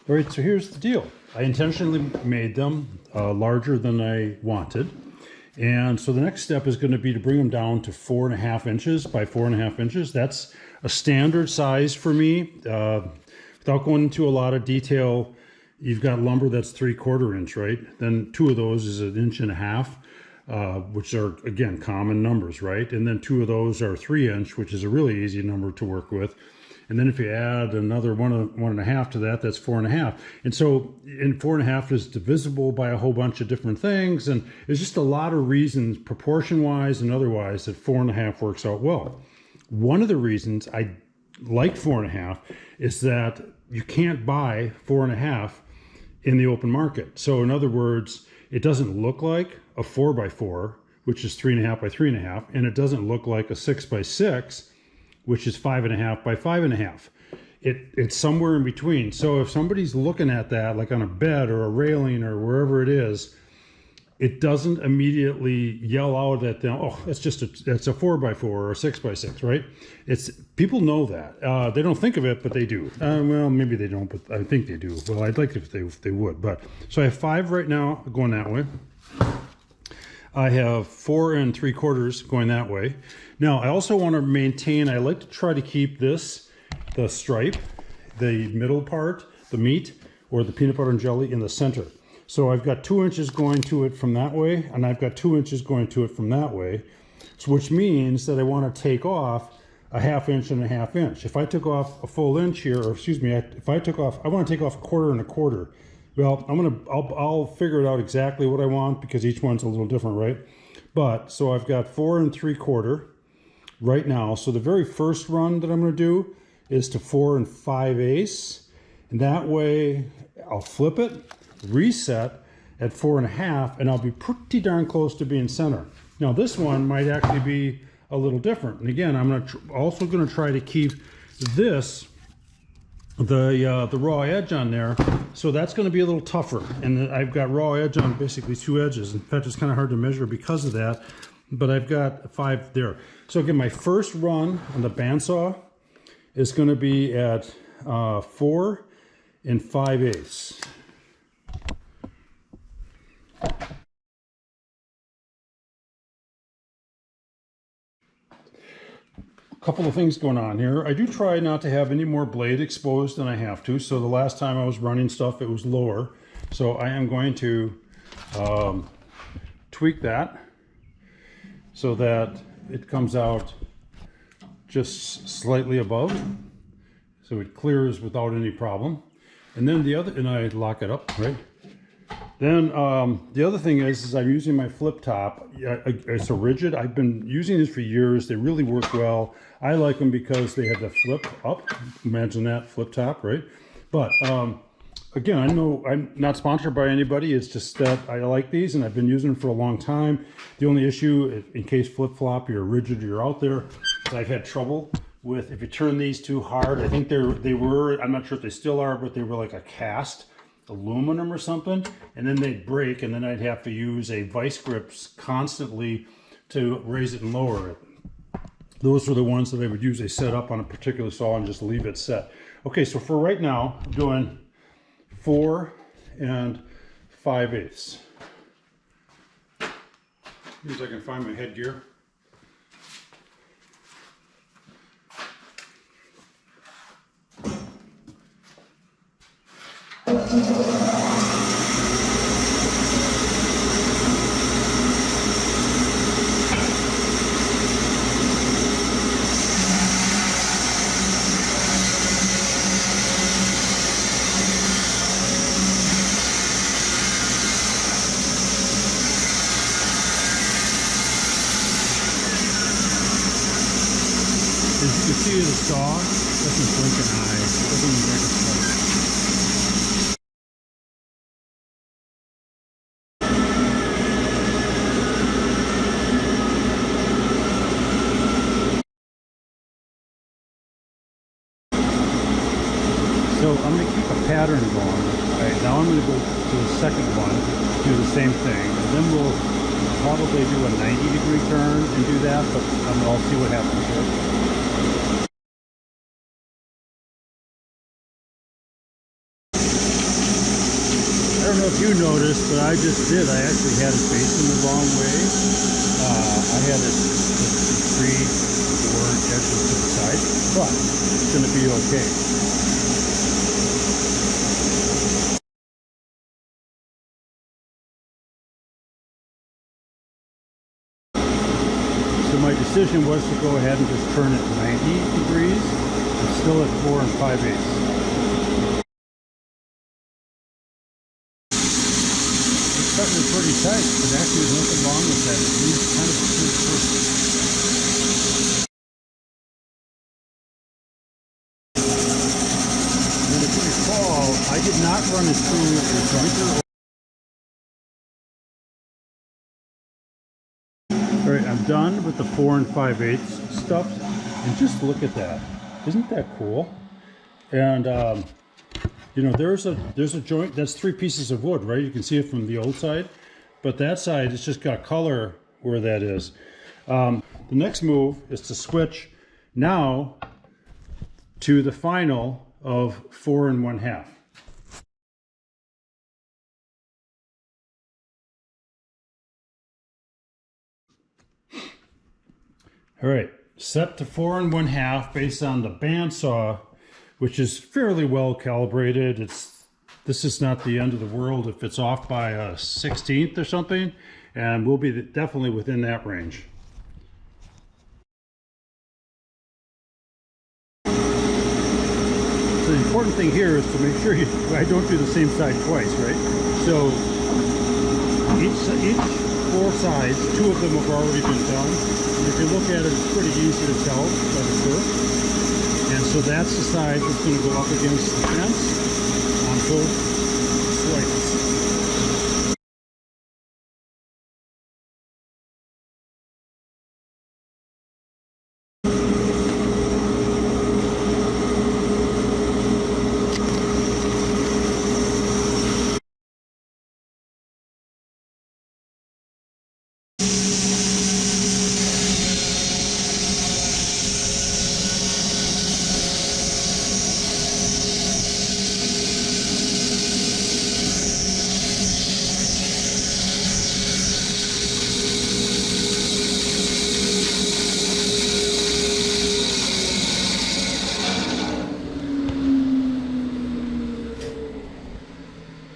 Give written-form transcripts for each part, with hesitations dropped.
All right, so here's the deal. I intentionally made them larger than I wanted. And so the next step is going to be to bring them down to 4.5 inches by 4.5 inches. That's a standard size for me. Without going into a lot of detail, you've got lumber that's 3/4 inch, right? Then two of those is 1.5 inch, which are, again, common numbers, right? And then two of those are 3 inch, which is a really easy number to work with. And then if you add another 1.5 to that, that's 4.5. And so, in 4.5 is divisible by a whole bunch of different things. And there's just a lot of reasons, proportion-wise and otherwise, that 4.5 works out well. One of the reasons I like 4.5 is that you can't buy 4.5 in the open market. So in other words, it doesn't look like a 4x4, which is 3.5 by 3.5, and it doesn't look like a 6x6, which is 5.5 by 5.5. It's somewhere in between. So if somebody's looking at that, like on a bed or a railing or wherever it is, it doesn't immediately yell out at them, oh, it's a 4x4 or a 6x6, right? People know that. They don't think of it, but they do. Well, maybe they don't, but I think they do. Well, I'd like it if they would. But so I have 5 right now going that way. I have 4 3/4 going that way. Now, I also want to maintain, I like to try to keep the stripe, the middle part, the meat, or the peanut butter and jelly in the center. So I've got 2 inches going to it from that way, and I've got 2 inches going to it from that way, which means that I want to take off a 1/2 inch and a 1/2 inch. If I took off a full inch here, or excuse me, I want to take off 1/4 and 1/4. Well, I'll figure it out exactly what I want, because each one's a little different, right? But so I've got 4 3/4 right now. So the very first run that I'm going to do is to 4 5/8, and that way I'll flip it, reset at 4.5, and I'll be pretty darn close to being center. Now this one might actually be a little different, and again, I'm also going to try to keep this the raw edge on there, so that's going to be a little tougher. And I've got raw edge on basically 2 edges. In fact, it's kind of hard to measure because of that, but I've got 5 there. So again, my first run on the bandsaw is going to be at 4 5/8. Couple of things going on here. I do try not to have any more blade exposed than I have to. So the last time I was running stuff, it was lower. So I am going to tweak that so that it comes out just slightly above, so it clears without any problem. And then and I lock it up, right? Then the other thing is I'm using my flip top. It's a rigid. I've been using these for years. They really work well. I like them because they have the flip up. Imagine that, flip top, right? But again, I know I'm not sponsored by anybody. It's just that I like these, and I've been using them for a long time. The only issue, in case flip-flop, you're rigid, you're out there, is I've had trouble with, if you turn these too hard. I think they were, I'm not sure if they still are, but they were like a cast aluminum or something, and then they'd break, and then I'd have to use a vice grips constantly to raise it and lower it. Those are the ones that I would usually set up on a particular saw and just leave it set. Okay, so for right now, I'm doing 4 5/8. See if I can find my headgear. As you can see, the saw doesn't blink an eye. It doesn't even make a smoke. So I'm going to keep a pattern going. All right, now I'm going to go to the second one, do the same thing, and then we'll probably do a 90-degree turn and do that, but I'll see what happens here. don't know if you noticed, but I just did. I actually had it facing the wrong way. I had it just 3 or 4 edges to the side, but it's going to be okay. So my decision was to go ahead and just turn it 90 degrees. It's still at 4 5/8. Cutting it pretty tight, but actually there's nothing wrong with that. It needs kind of a smooth surface. And if you recall, I did not run it through a jointer. Alright, I'm done with the 4 5/8 stuff, and just look at that. Isn't that cool? And you know, there's a joint that's 3 pieces of wood, right? You can see it from the old side, but that side, it's just got color where that is. The next move is to switch now to the final of 4 1/2. All right, set to 4 1/2 based on the bandsaw, which is fairly well calibrated. This is not the end of the world if it's off by a 1/16 or something, and we'll be definitely within that range. So the important thing here is to make sure I don't do the same side twice, right? So each 4 sides, 2 of them have already been done. And if you look at it, it's pretty easy to tell by the curve. And so that's the side that's going to go up against the fence on both slices.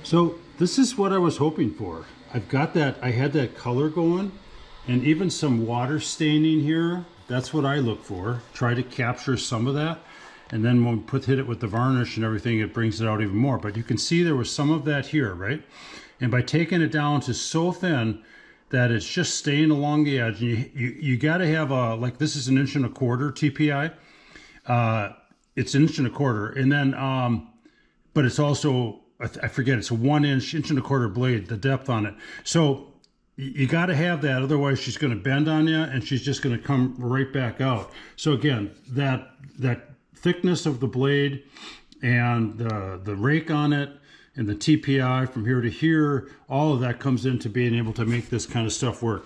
So this is what I was hoping for. I've got that, I had that color going, and even some water staining here. That's what I look for. Try to capture some of that. And then when we hit it with the varnish and everything, it brings it out even more. But you can see there was some of that here, right? And by taking it down to so thin that it's just staying along the edge, and you got to have a, like this is 1 1/4 TPI. It's 1 1/4, and then, but it's also, I forget, it's a 1 inch, 1 1/4 blade, the depth on it. So you got to have that, otherwise she's going to bend on you and she's just going to come right back out. So again, that thickness of the blade and the rake on it and the TPI from here to here, all of that comes into being able to make this kind of stuff work.